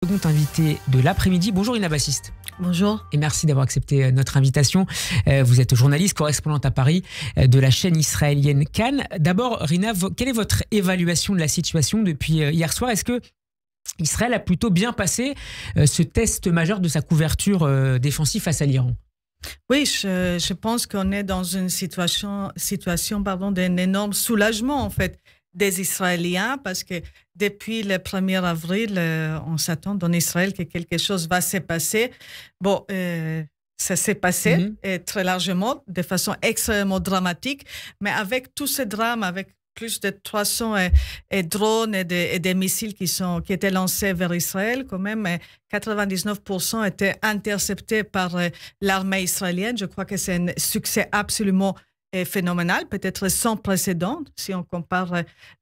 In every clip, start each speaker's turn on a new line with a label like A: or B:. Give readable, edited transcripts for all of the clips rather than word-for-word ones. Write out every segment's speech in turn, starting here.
A: seconde invitée de l'après-midi. Bonjour Rina Bassiste.
B: Bonjour.
A: Et merci d'avoir accepté notre invitation. Vous êtes journaliste, correspondante à Paris de la chaîne israélienne Cannes. D'abord, Rina, quelle est votre évaluation de la situation depuis hier soir? Est-ce que Israël a plutôt bien passé ce test majeur de sa couverture défensive face à l'Iran?
B: Oui, je pense qu'on est dans une situation d'un énorme soulagement, en fait, des Israéliens, parce que depuis le 1er avril, on s'attend en Israël que quelque chose va se passer. Bon, ça s'est passé très largement, de façon extrêmement dramatique, mais avec tous ces drames, avec plus de 300 drones et des missiles qui étaient lancés vers Israël, quand même, 99% étaient interceptés par l'armée israélienne. Je crois que c'est un succès absolument phénoménal, peut-être sans précédent, si on compare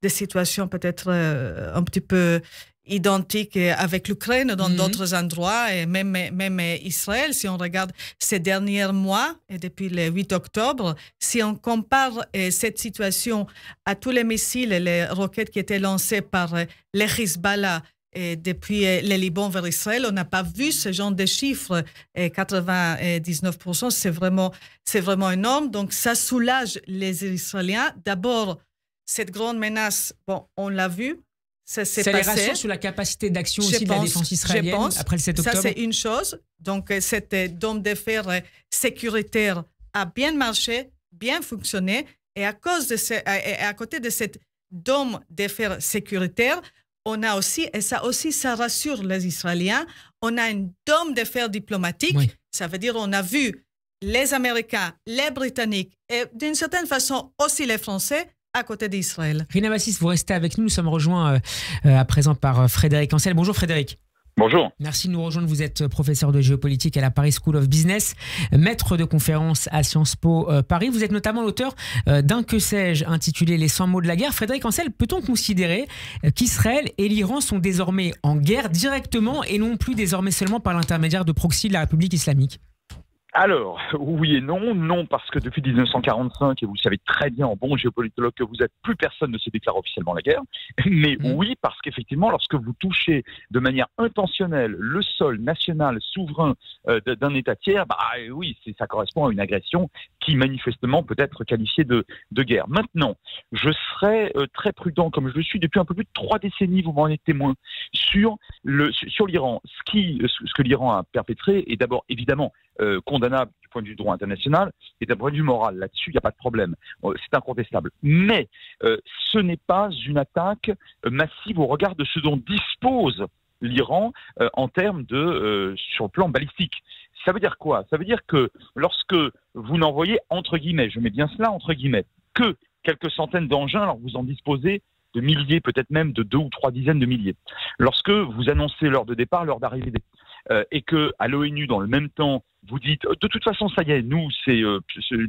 B: des situations peut-être un petit peu identiques avec l'Ukraine dans d'autres endroits, et même Israël, si on regarde ces derniers mois, et depuis le 8 octobre, si on compare cette situation à tous les missiles et les roquettes qui étaient lancées par les Hezbollah depuis le Liban vers Israël, on n'a pas vu ce genre de chiffres. 99%, c'est vraiment énorme. Donc, ça soulage les Israéliens. D'abord, cette grande menace, bon, on l'a vu. Ça
A: les rassure sur la capacité d'action aussi de la défense israélienne après le 7 octobre?
B: Ça, c'est une chose. Donc, cette dôme de fer sécuritaire a bien marché, bien fonctionné. Et à côté de cette dôme de fer sécuritaire, on a aussi, et ça aussi, ça rassure les Israéliens, on a une dôme de fer diplomatique. Oui. Ça veut dire on a vu les Américains, les Britanniques et d'une certaine façon aussi les Français à côté d'Israël.
A: Rina Bassiste, vous restez avec nous. Nous sommes rejoints à présent par Frédéric Ancel. Bonjour Frédéric.
C: Bonjour.
A: Merci de nous rejoindre. Vous êtes professeur de géopolitique à la Paris School of Business, maître de conférences à Sciences Po Paris. Vous êtes notamment l'auteur d'un Que sais-je intitulé Les 100 mots de la guerre. Frédéric Ancel, peut-on considérer qu'Israël et l'Iran sont désormais en guerre directement et non plus désormais seulement par l'intermédiaire de proxy de la République islamique?
C: Alors, oui et non. Non, parce que depuis 1945, et vous le savez très bien en bon géopolitologue que vous êtes, plus personne ne se déclare officiellement la guerre. Mais oui, parce qu'effectivement, lorsque vous touchez de manière intentionnelle le sol national souverain d'un État tiers, oui, ça correspond à une agression qui manifestement peut être qualifiée de guerre. Maintenant, je serai très prudent, comme je le suis depuis un peu plus de 3 décennies, vous m'en êtes témoin, sur l'Iran. Ce que l'Iran a perpétré est d'abord évidemment condamnable du point de vue du droit international et d'un point de vue moral. Là-dessus, il n'y a pas de problème. C'est incontestable. Mais ce n'est pas une attaque massive au regard de ce dont dispose l'Iran en termes sur le plan balistique. Ça veut dire quoi? Ça veut dire que lorsque vous n'envoyez, entre guillemets, je mets bien cela entre guillemets, que quelques centaines d'engins, alors vous en disposez de milliers, peut-être même de 2 ou 3 dizaines de milliers. Lorsque vous annoncez l'heure de départ, l'heure d'arrivée, et que à l'ONU, dans le même temps, vous dites de toute façon, ça y est, nous, c'est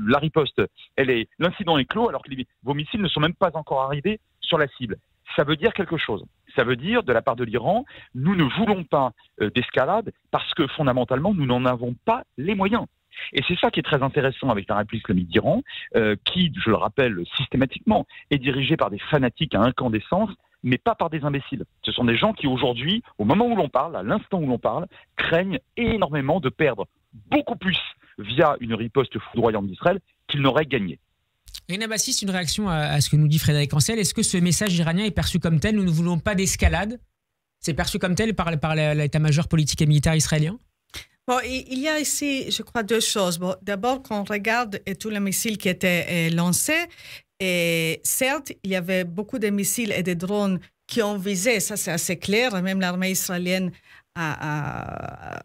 C: la riposte, l'incident est clos, alors que vos missiles ne sont même pas encore arrivés sur la cible. Ça veut dire quelque chose. Ça veut dire, de la part de l'Iran, nous ne voulons pas d'escalade parce que fondamentalement, nous n'en avons pas les moyens. Et c'est ça qui est très intéressant avec la République islamique d'Iran, qui, je le rappelle systématiquement, est dirigée par des fanatiques à incandescence, mais pas par des imbéciles. Ce sont des gens qui aujourd'hui, au moment où l'on parle, à l'instant où l'on parle, craignent énormément de perdre beaucoup plus via une riposte foudroyante d'Israël qu'ils n'auraient gagné.
A: Rina Bassiste, une réaction à ce que nous dit Frédéric Ancel. Est-ce que ce message iranien est perçu comme tel? Nous ne voulons pas d'escalade. C'est perçu comme tel par l'état-major politique et militaire israélien?
B: Bon, il y a ici, je crois, 2 choses. Bon, d'abord, quand on regarde tous les missiles qui étaient lancés, et certes, il y avait beaucoup de missiles et de drones qui ont visé, ça c'est assez clair, même l'armée israélienne a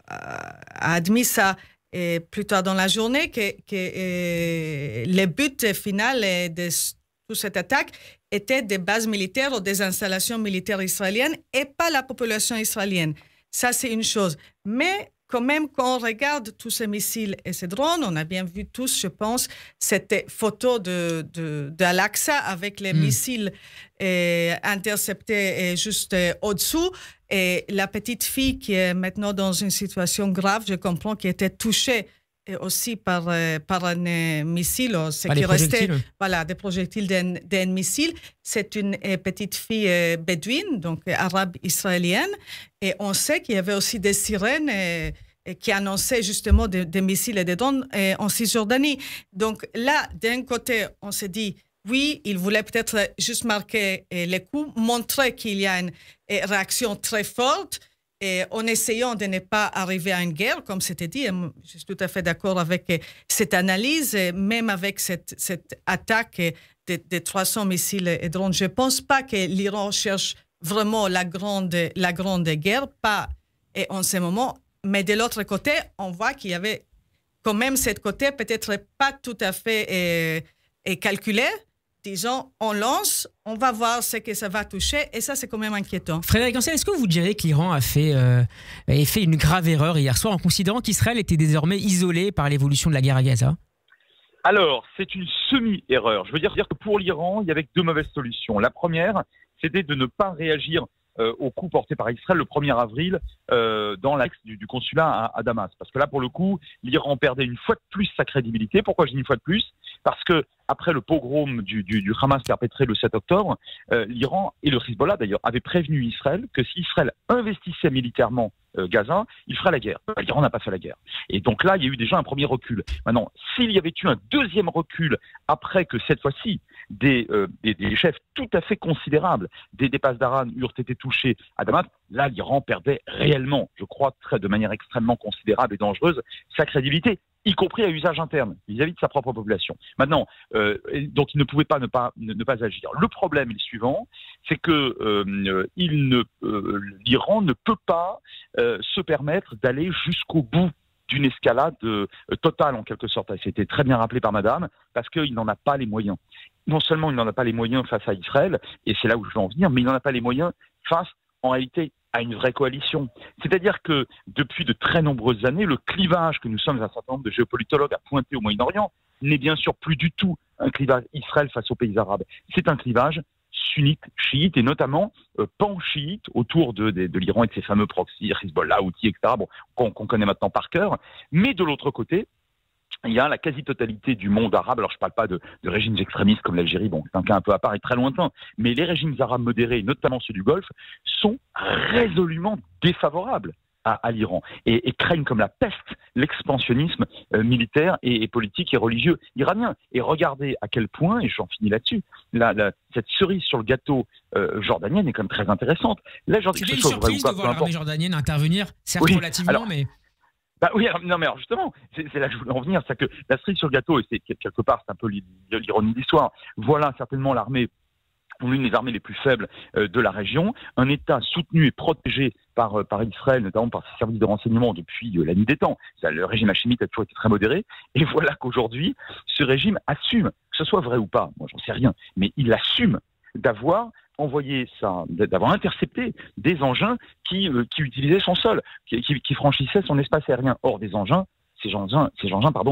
B: admis ça plus tard dans la journée, que le but final de toute cette attaque était des bases militaires ou des installations militaires israéliennes et pas la population israélienne. Ça, c'est une chose. Mais quand même, quand on regarde tous ces missiles et ces drones, on a bien vu tous, je pense, cette photo d'Al-Aqsa avec les missiles interceptés juste au-dessous. Et la petite fille qui est maintenant dans une situation grave, je comprends, qui était touchée et aussi par un missile, ce
A: Par
B: qui
A: des
B: restait,
A: projectiles.
B: voilà, des projectiles d'un missile. C'est une petite fille bédouine, donc arabe israélienne, et on sait qu'il y avait aussi des sirènes et qui annonçaient justement des missiles et des drones en Cisjordanie. Donc là, d'un côté, on s'est dit, oui, il voulait peut-être juste marquer les coups, montrer qu'il y a une réaction très forte, et en essayant de ne pas arriver à une guerre, comme c'était dit. Je suis tout à fait d'accord avec cette analyse, et même avec cette attaque des 300 missiles et drones. Je ne pense pas que l'Iran cherche vraiment la grande guerre, pas en ce moment. Mais de l'autre côté, on voit qu'il y avait quand même cette côté peut-être pas tout à fait calculé. Disons, on lance, on va voir ce que ça va toucher, et ça, c'est quand même inquiétant.
A: Frédéric Ancel, est-ce que vous diriez que l'Iran a fait une grave erreur hier soir en considérant qu'Israël était désormais isolé par l'évolution de la guerre à Gaza?
C: Alors, c'est une semi-erreur. Je veux dire que pour l'Iran, il y avait deux mauvaises solutions. La première, c'était de ne pas réagir au coup porté par Israël le 1er avril dans l'axe du consulat à Damas. Parce que là, pour le coup, l'Iran perdait une fois de plus sa crédibilité. Pourquoi je dis une fois de plus? Parce que après le pogrom du Hamas perpétré le 7 octobre, l'Iran et le Hezbollah d'ailleurs avaient prévenu Israël que si Israël investissait militairement Gaza, il ferait la guerre. L'Iran n'a pas fait la guerre. Et donc là, il y a eu déjà un premier recul. Maintenant, s'il y avait eu un deuxième recul après que cette fois-ci, des chefs tout à fait considérables des passes d'Aran eurent été touchés à Damas, là, l'Iran perdait réellement, je crois, de manière extrêmement considérable et dangereuse, sa crédibilité, y compris à usage interne, vis-à-vis de sa propre population. Maintenant, donc il ne pouvait pas ne pas agir. Le problème est le suivant, c'est que l'Iran ne peut pas se permettre d'aller jusqu'au bout d'une escalade totale, en quelque sorte. C'était très bien rappelé par madame, parce qu'il n'en a pas les moyens. Non seulement il n'en a pas les moyens face à Israël, et c'est là où je veux en venir, mais il n'en a pas les moyens face, en réalité, à une vraie coalition. C'est-à-dire que depuis de très nombreuses années, le clivage que nous sommes un certain nombre de géopolitologues à pointer au Moyen-Orient n'est bien sûr plus du tout un clivage Israël face aux pays arabes. C'est un clivage sunnite, chiite, et notamment pan-chiite autour de l'Iran et de ses fameux proxys, Hezbollah, Houthi, etc., bon, qu'on connaît maintenant par cœur. Mais de l'autre côté, il y a la quasi-totalité du monde arabe. Alors je ne parle pas de régimes extrémistes comme l'Algérie, bon, c'est un cas un peu à part et très lointain, mais les régimes arabes modérés, notamment ceux du Golfe, sont résolument défavorables à l'Iran et craignent comme la peste l'expansionnisme militaire et politique et religieux iranien. Et regardez à quel point, et j'en finis là-dessus, cette cerise sur le gâteau jordanienne est quand même très intéressante.
A: C'était une surprise de voir l'armée jordanienne intervenir, certes oui, relativement, alors, mais...
C: Bah oui, non mais alors justement, c'est là que je voulais en venir, c'est que la cerise sur le gâteau, et c'est quelque part, c'est un peu l'ironie de l'histoire, voilà certainement l'une des armées les plus faibles de la région, un État soutenu et protégé par Israël, notamment par ses services de renseignement depuis la nuit des temps. Le régime hachémite a toujours été très modéré, et voilà qu'aujourd'hui, ce régime assume, que ce soit vrai ou pas, moi j'en sais rien, mais il assume d'avoir intercepté des engins qui utilisaient son sol, qui franchissaient son espace aérien. Or, ces engins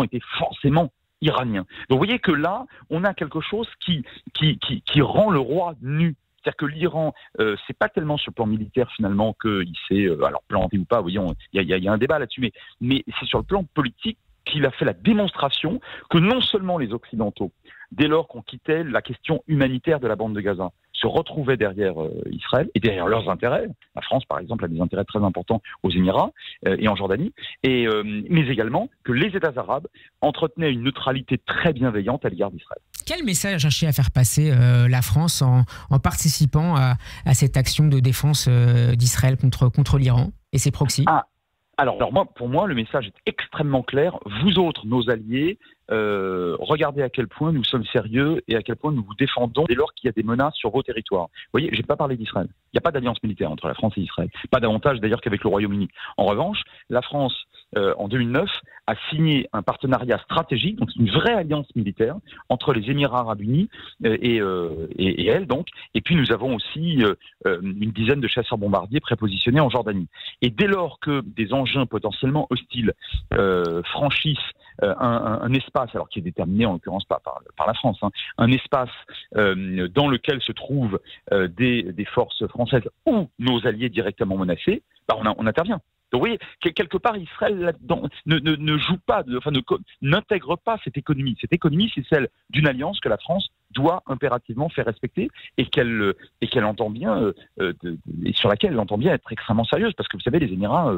C: étaient forcément iraniens. Donc, vous voyez que là, on a quelque chose qui rend le roi nu. C'est-à-dire que l'Iran, c'est pas tellement sur le plan militaire finalement qu'il s'est alors planté ou pas. Vous voyez, il y a un débat là-dessus, mais c'est sur le plan politique qu'il a fait la démonstration que non seulement les Occidentaux, dès lors qu'on quittait la question humanitaire de la bande de Gaza, se retrouvaient derrière Israël et derrière leurs intérêts. La France, par exemple, a des intérêts très importants aux Émirats et en Jordanie, mais également que les États arabes entretenaient une neutralité très bienveillante à l'égard d'Israël.
A: Quel message a cherché à faire passer la France en participant à cette action de défense d'Israël contre l'Iran et ses proxys?
C: Alors pour moi, le message est extrêmement clair. Vous autres, nos alliés, regardez à quel point nous sommes sérieux et à quel point nous vous défendons dès lors qu'il y a des menaces sur vos territoires. Vous voyez, je n'ai pas parlé d'Israël. Il n'y a pas d'alliance militaire entre la France et Israël. Pas davantage d'ailleurs qu'avec le Royaume-Uni. En revanche, la France, en 2009, a signé un partenariat stratégique, donc une vraie alliance militaire entre les Émirats arabes unis et elle, donc. Et puis nous avons aussi une dizaine de chasseurs bombardiers prépositionnés en Jordanie. Et dès lors que des engins potentiellement hostiles franchissent un espace, alors qui est déterminé en l'occurrence pas par la France, hein, un espace dans lequel se trouvent des forces françaises ou nos alliés directement menacés, bah on intervient. Donc, vous voyez, quelque part, Israël là-dedans ne joue pas, n'intègre pas cette économie. Cette économie, c'est celle d'une alliance que la France doit impérativement faire respecter et qu'elle entend bien, et sur laquelle elle entend bien être extrêmement sérieuse. Parce que vous savez, les Émirats,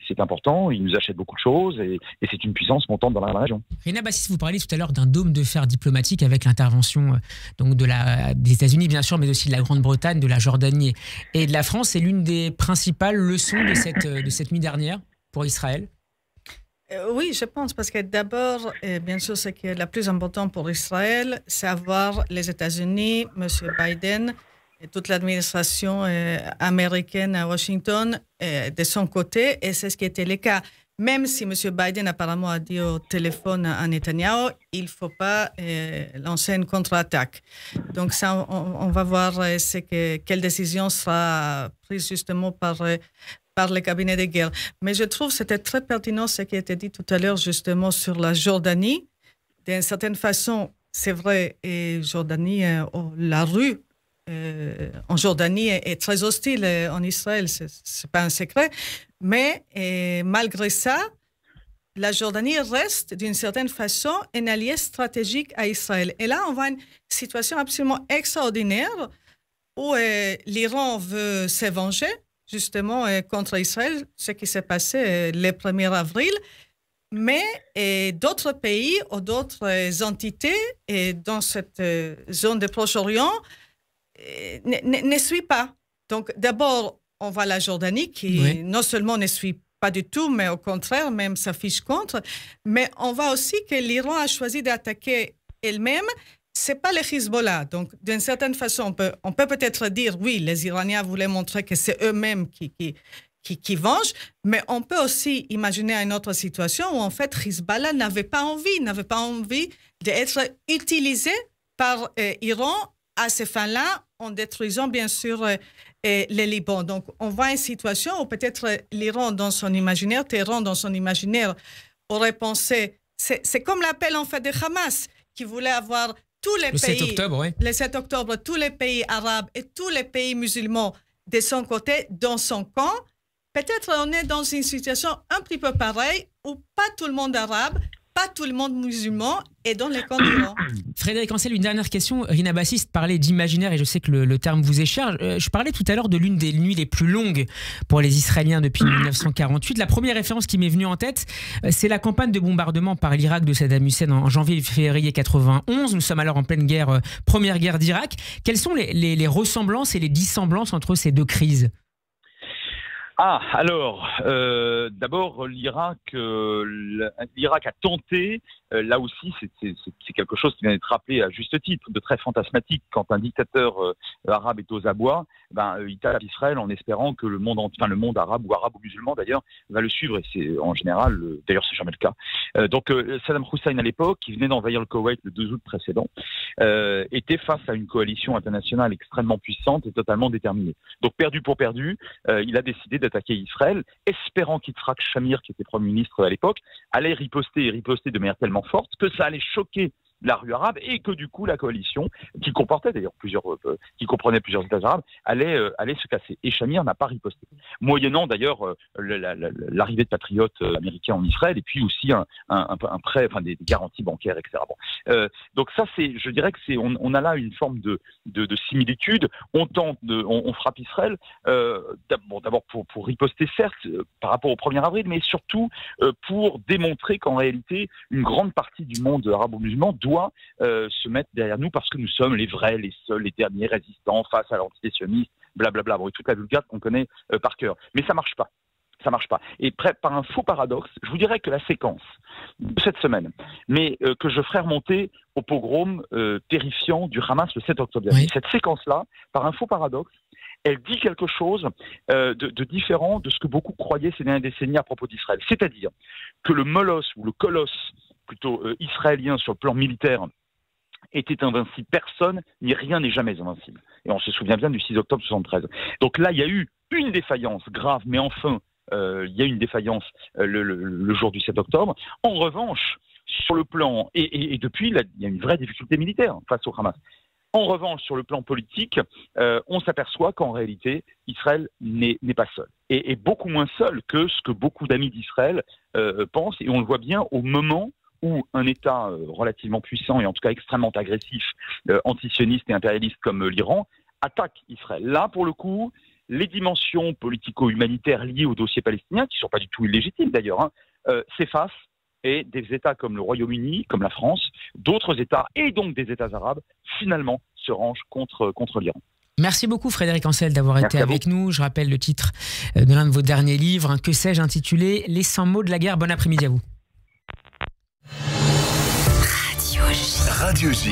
C: c'est important, ils nous achètent beaucoup de choses et c'est une puissance montante dans la région.
A: Rina Bassis, vous parliez tout à l'heure d'un dôme de fer diplomatique avec l'intervention donc des États-Unis, bien sûr, mais aussi de la Grande-Bretagne, de la Jordanie et de la France. C'est l'une des principales leçons de cette nuit dernière pour Israël.
B: Oui, je pense, parce que d'abord, bien sûr, ce qui est le plus important pour Israël, c'est avoir les États-Unis, M. Biden et toute l'administration américaine à Washington de son côté, et c'est ce qui était le cas. Même si M. Biden apparemment a dit au téléphone à Netanyahu, il ne faut pas lancer une contre-attaque. Donc ça, on va voir quelle décision sera prise justement par le cabinet de guerre. Mais je trouve que c'était très pertinent ce qui a été dit tout à l'heure justement sur la Jordanie. D'une certaine façon, c'est vrai, et Jordanie, la rue en Jordanie est très hostile en Israël, c'est pas un secret. Mais malgré ça, la Jordanie reste d'une certaine façon un allié stratégique à Israël. Et là, on voit une situation absolument extraordinaire où l'Iran veut se venger justement contre Israël, ce qui s'est passé le 1er avril. Mais d'autres pays ou d'autres entités dans cette zone de Proche-Orient ne suivent pas. Donc d'abord, on voit la Jordanie qui non seulement ne suit pas du tout, mais au contraire, même s'affiche contre. Mais on voit aussi que l'Iran a choisi d'attaquer elle-même. C'est pas le Hezbollah. Donc, d'une certaine façon, on peut peut-être dire, oui, les Iraniens voulaient montrer que c'est eux-mêmes qui vengent, mais on peut aussi imaginer une autre situation où, en fait, Hezbollah n'avait pas envie d'être utilisé par l'Iran à ces fins-là, en détruisant, bien sûr, le Liban. Donc, on voit une situation où peut-être l'Iran, dans son imaginaire, Téhéran, dans son imaginaire, aurait pensé, c'est comme l'appel, en fait, de Hamas, qui voulait avoir tous les pays,
A: 7 octobre, oui.
B: Le 7 octobre, tous les pays arabes et tous les pays musulmans de son côté, dans son camp. Peut-être on est dans une situation un petit peu pareille où pas tout le monde arabe, pas tout le monde musulman est dans les camps d'Iran.
A: Frédéric Ancel, une dernière question. Rina Bassis parlait d'imaginaire et je sais que le terme vous est cher. Je parlais tout à l'heure de l'une des nuits les plus longues pour les Israéliens depuis 1948. La première référence qui m'est venue en tête, c'est la campagne de bombardement par l'Irak de Saddam Hussein en janvier-février 91. Nous sommes alors en pleine guerre, première guerre d'Irak. Quelles sont les ressemblances et les dissemblances entre ces deux crises ?
C: Alors, d'abord, l'Irak a tenté, là aussi, c'est quelque chose qui vient d'être rappelé à juste titre, de très fantasmatique. Quand un dictateur arabe est aux abois, il tape Israël en espérant que le monde arabe ou musulman d'ailleurs, va le suivre. Et c'est en général, d'ailleurs, c'est jamais le cas. Donc, Saddam Hussein à l'époque, qui venait d'envahir le Koweït le 2 août précédent, était face à une coalition internationale extrêmement puissante et totalement déterminée. Donc, perdu pour perdu, il a décidé d'attaquer Israël, espérant qu'Yitzhak Shamir, qui était Premier ministre à l'époque, allait riposter de manière tellement forte que ça allait choquer la rue arabe et que du coup la coalition, qui comportait d'ailleurs qui comprenait plusieurs États arabes, allait se casser. Et Shamir n'a pas riposté, moyennant d'ailleurs l'arrivée de patriotes américains en Israël et puis aussi un prêt, des garanties bancaires, etc. Donc ça, je dirais que on a là une forme de similitude. On frappe Israël d'abord pour riposter certes par rapport au 1er avril, mais surtout pour démontrer qu'en réalité une grande partie du monde arabo-musulman doit se mettre derrière nous parce que nous sommes les vrais, les seuls, les derniers résistants face à l'entité sioniste, blablabla. Et toute la vulgate qu'on connaît par cœur. Mais ça marche pas. Ça marche pas. Et par un faux paradoxe, je vous dirais que la séquence de cette semaine, mais que je ferai remonter au pogrom terrifiant du Hamas le 7 octobre dernier. Cette séquence-là, par un faux paradoxe, elle dit quelque chose de différent de ce que beaucoup croyaient ces dernières décennies à propos d'Israël. C'est-à-dire que le molosse ou le colosse plutôt israélien sur le plan militaire était invincible. Personne ni rien n'est jamais invincible. Et on se souvient bien du 6 octobre 73. Donc là, il y a eu une défaillance grave, mais enfin, il y a eu une défaillance le jour du 7 octobre. En revanche, sur le plan, et depuis, là, il y a une vraie difficulté militaire face au Hamas. En revanche, sur le plan politique, on s'aperçoit qu'en réalité, Israël n'est pas seul. est beaucoup moins seul que ce que beaucoup d'amis d'Israël pensent. Et on le voit bien au moment où un État relativement puissant et en tout cas extrêmement agressif, antisioniste et impérialiste comme l'Iran, attaque Israël. Là, pour le coup, les dimensions politico-humanitaires liées au dossier palestinien, qui ne sont pas du tout illégitimes d'ailleurs, s'effacent. Et des États comme le Royaume-Uni, comme la France, d'autres États, et donc des États arabes, finalement se rangent contre l'Iran.
A: Merci beaucoup Frédéric Ancel d'avoir été avec nous. Je rappelle le titre de l'un de vos derniers livres, un que sais-je, intitulé « Les 100 mots de la guerre ». Bon après-midi à vous.
D: Radio J.